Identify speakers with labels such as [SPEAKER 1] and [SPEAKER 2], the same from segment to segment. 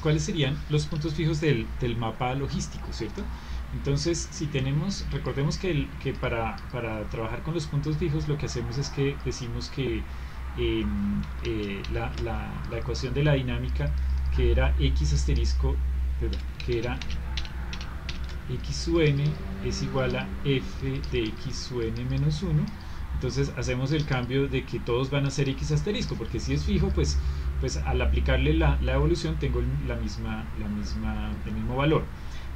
[SPEAKER 1] ¿cuáles serían los puntos fijos del mapa logístico, ¿cierto? Entonces, si tenemos, recordemos que para trabajar con los puntos fijos lo que hacemos es que decimos que la ecuación de la dinámica, que era x asterisco, perdón, que era x sub n es igual a f de x sub n menos 1. Entonces hacemos el cambio de que todos van a ser x asterisco, porque si es fijo, pues al aplicarle la evolución tengo el mismo valor.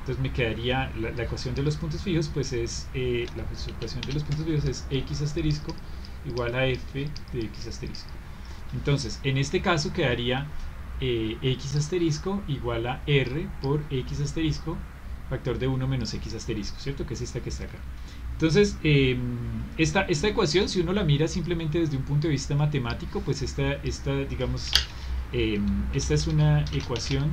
[SPEAKER 1] Entonces me quedaría la ecuación de los puntos fijos, pues es la ecuación de los puntos fijos es x asterisco igual a f de x asterisco. Entonces en este caso quedaría x asterisco igual a r por x asterisco factor de 1 menos x asterisco, ¿cierto? Que es esta que está acá. Entonces, esta ecuación, si uno la mira simplemente desde un punto de vista matemático, pues digamos, esta es una ecuación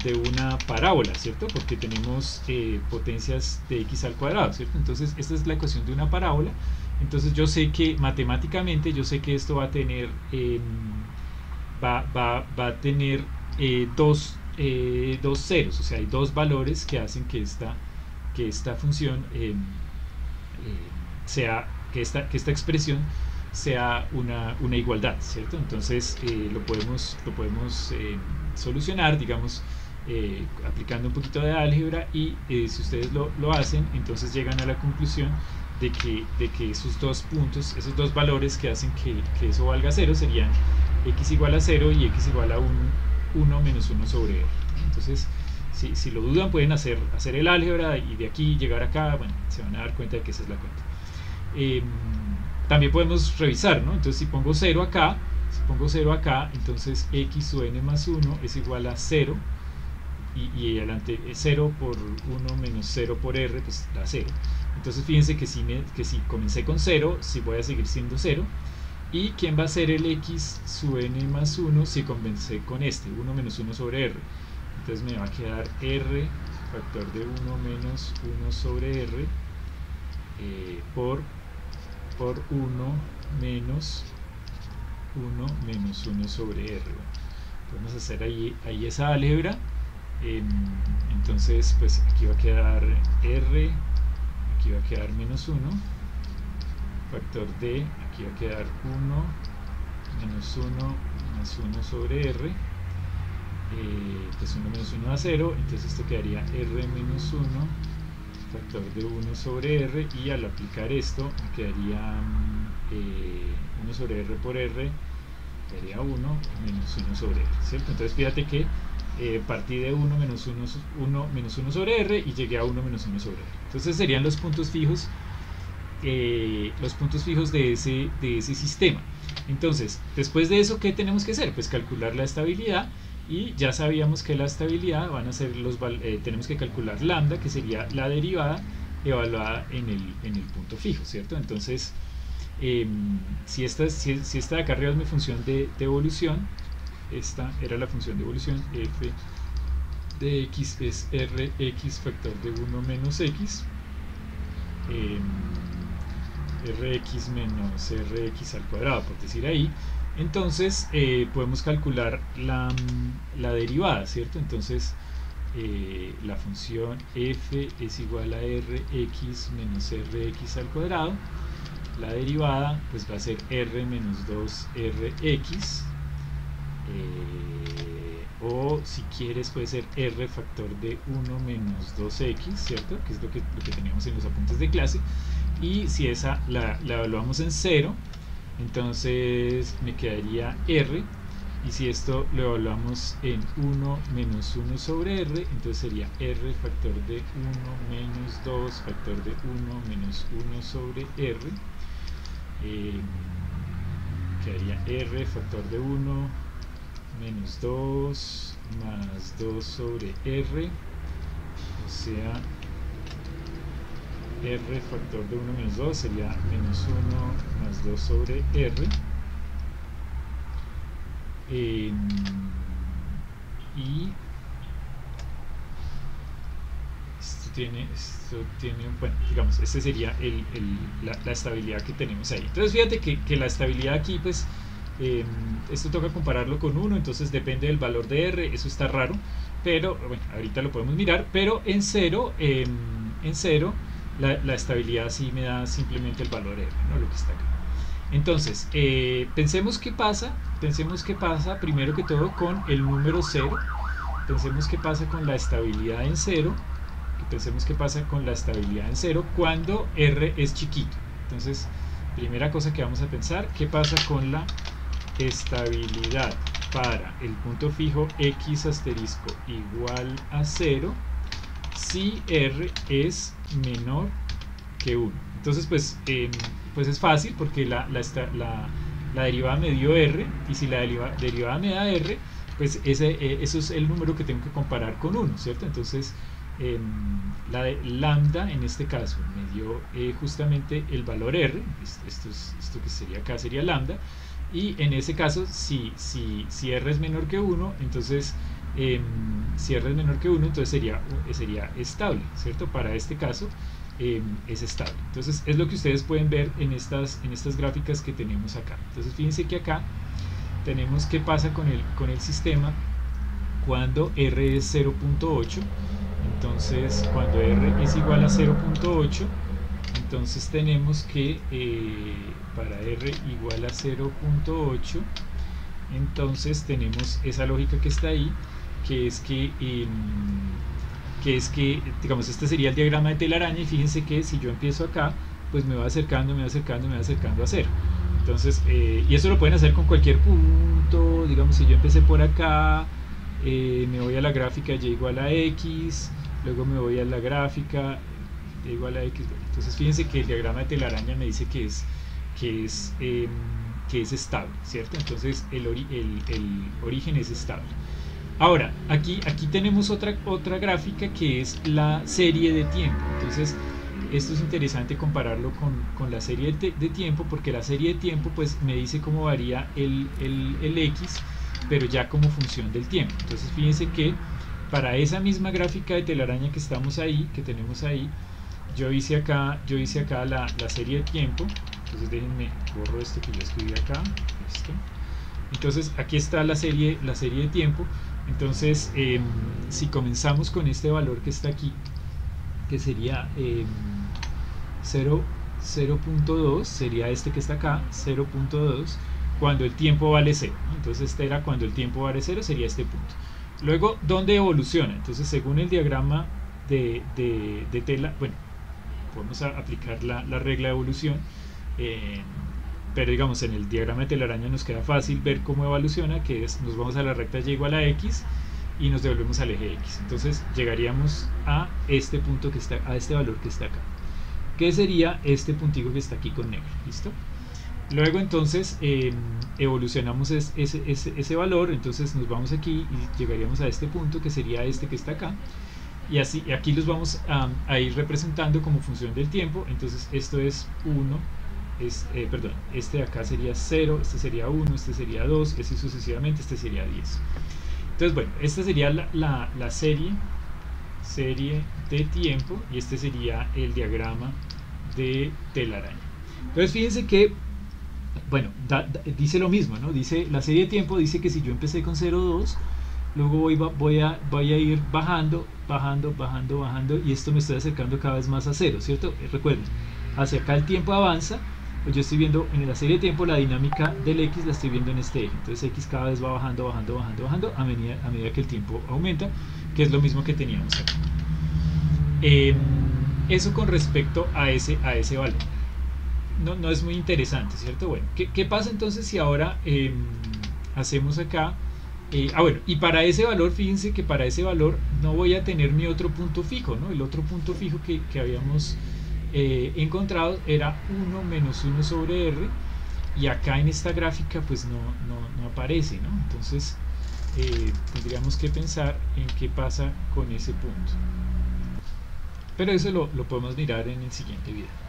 [SPEAKER 1] de una parábola, ¿cierto? Porque tenemos potencias de x al cuadrado, ¿cierto? Entonces, esta es la ecuación de una parábola. Entonces, yo sé que matemáticamente, yo sé que esto va a tener, va a tener dos ceros, o sea, hay dos valores que hacen que esta función que esta expresión sea una igualdad, ¿cierto? Entonces lo podemos solucionar, digamos, aplicando un poquito de álgebra, y si ustedes lo hacen, entonces llegan a la conclusión de que esos dos puntos, esos dos valores que hacen que eso valga 0 serían x igual a 0 y x igual a 1 menos 1 sobre r. Entonces, si lo dudan, pueden hacer el álgebra y de aquí llegar acá, bueno, se van a dar cuenta de que esa es la cuenta. También podemos revisar, ¿no? Entonces, si pongo 0 acá, entonces x sub n más 1 es igual a 0, y adelante 0 por 1 menos 0 por r, pues da 0. Entonces, fíjense que si comencé con 0, si voy a seguir siendo 0. ¿Y quién va a ser el x sub n más 1 si comencé con 1 menos 1 sobre r? Entonces me va a quedar r factor de 1 menos 1 sobre r por 1 menos 1 sobre r. Bueno, podemos hacer ahí esa álgebra. Entonces, pues aquí va a quedar r, aquí va a quedar menos 1, factor de, aquí va a quedar 1 menos 1 más 1 sobre r, pues 1 menos 1 da 0, entonces esto quedaría r menos 1 factor de 1 sobre r, y al aplicar esto me quedaría 1 sobre r por r, quedaría 1 menos 1 sobre r, ¿cierto? Entonces fíjate que partí de 1 menos 1 sobre r y llegué a 1 menos 1 sobre r. Entonces serían los puntos fijos de ese sistema. Entonces, después de eso, ¿qué tenemos que hacer? Pues calcular la estabilidad, y ya sabíamos que la estabilidad van a ser tenemos que calcular lambda, que sería la derivada evaluada en el punto fijo, ¿cierto? Entonces, si esta de acá arriba es mi función de evolución, esta era la función de evolución, f de x es rx factor de 1 menos x, rx menos rx al cuadrado, por decir ahí. Entonces podemos calcular la derivada, ¿cierto? Entonces la función f es igual a rx menos rx al cuadrado. La derivada pues va a ser r menos 2rx, o si quieres puede ser r factor de 1 menos 2x, ¿cierto? Que es lo que teníamos en los apuntes de clase. Y si esa la evaluamos en 0, entonces me quedaría r, y si esto lo evaluamos en 1 menos 1 sobre r, entonces sería r factor de 1 menos 2 factor de 1 menos 1 sobre r, quedaría r factor de 1 menos 2 más 2 sobre r, o sea, r factor de 1 menos 2 sería menos 1 más 2 sobre r, y esto tiene, bueno, digamos, sería la estabilidad que tenemos ahí. Entonces fíjate que la estabilidad aquí pues Esto toca compararlo con 1, entonces depende del valor de R, eso está raro, pero bueno, ahorita lo podemos mirar. Pero en 0, la estabilidad sí me da simplemente el valor R, ¿no? Lo que está acá. Entonces, pensemos qué pasa primero que todo con el número 0. Pensemos qué pasa con la estabilidad en 0. Pensemos qué pasa con la estabilidad en 0 cuando R es chiquito. Entonces, primera cosa que vamos a pensar, qué pasa con la estabilidad para el punto fijo x asterisco igual a 0 si R es menor que 1. Entonces, pues es fácil porque la derivada me dio R, y si la derivada me da R, pues eso es el número que tengo que comparar con 1, ¿cierto? Entonces, la de lambda en este caso me dio justamente el valor R, esto que sería acá sería lambda, y en ese caso si R es menor que 1, entonces si R es menor que 1, entonces sería estable, ¿cierto? Para este caso es estable. Entonces es lo que ustedes pueden ver en estas gráficas que tenemos acá. Entonces fíjense que acá tenemos qué pasa con el sistema cuando R es 0.8. Entonces cuando R es igual a 0.8, entonces tenemos que para R igual a 0.8, entonces tenemos esa lógica que está ahí, que es que digamos, este sería el diagrama de telaraña, y fíjense que si yo empiezo acá, pues me va acercando a 0. Entonces, y eso lo pueden hacer con cualquier punto. Digamos, si yo empecé por acá, me voy a la gráfica y igual a x, luego me voy a la gráfica y igual a x. Entonces fíjense que el diagrama de telaraña me dice que es estable, ¿cierto? Entonces el origen es estable. Ahora, aquí tenemos otra gráfica que es la serie de tiempo. Entonces esto es interesante compararlo con la serie de tiempo, porque la serie de tiempo pues me dice cómo varía el x, pero ya como función del tiempo. Entonces fíjense que para esa misma gráfica de telaraña que tenemos ahí, yo hice acá la serie de tiempo. Entonces déjenme borro esto que yo escribí acá, esto. Entonces aquí está la serie de tiempo. Entonces si comenzamos con este valor que está aquí, que sería 0.2, sería este que está acá, 0.2, cuando el tiempo vale 0, ¿no? Entonces este era cuando el tiempo vale 0, sería este punto. Luego, ¿dónde evoluciona? Entonces, según el diagrama de tela, bueno, podemos aplicar la regla de evolución, pero digamos, en el diagrama de telaraña nos queda fácil ver cómo evoluciona, que es, nos vamos a la recta y igual a x, y nos devolvemos al eje x. Entonces llegaríamos a este punto que está, a este valor que está acá, que sería este puntico que está aquí con negro. ¿Listo? Luego entonces evolucionamos ese valor, entonces nos vamos aquí y llegaríamos a este punto que sería este que está acá, y así aquí los vamos a ir representando como función del tiempo. Entonces esto es 1, perdón, este de acá sería 0, este sería 1, este sería 2, así sucesivamente, este sería 10. Entonces bueno, esta sería la serie de tiempo, y este sería el diagrama de telaraña. Entonces fíjense que, bueno, dice lo mismo, ¿no? Dice, la serie de tiempo dice que si yo empecé con 0,2, luego voy a ir bajando, y esto me estoy acercando cada vez más a 0, ¿cierto? Recuerden, hacia acá el tiempo avanza, pues yo estoy viendo en la serie de tiempo la dinámica del x, la estoy viendo en este eje. Entonces x cada vez va bajando a medida que el tiempo aumenta, que es lo mismo que teníamos acá. Eso con respecto a ese valor. No es muy interesante, ¿cierto? Bueno, ¿qué pasa entonces si ahora hacemos acá? Bueno, y para ese valor, fíjense que para ese valor no voy a tener mi otro punto fijo, ¿no? El otro punto fijo que habíamos encontrado era 1 menos 1 sobre r, y acá en esta gráfica pues no aparece, ¿no? Entonces tendríamos que pensar en qué pasa con ese punto. Pero eso lo podemos mirar en el siguiente video.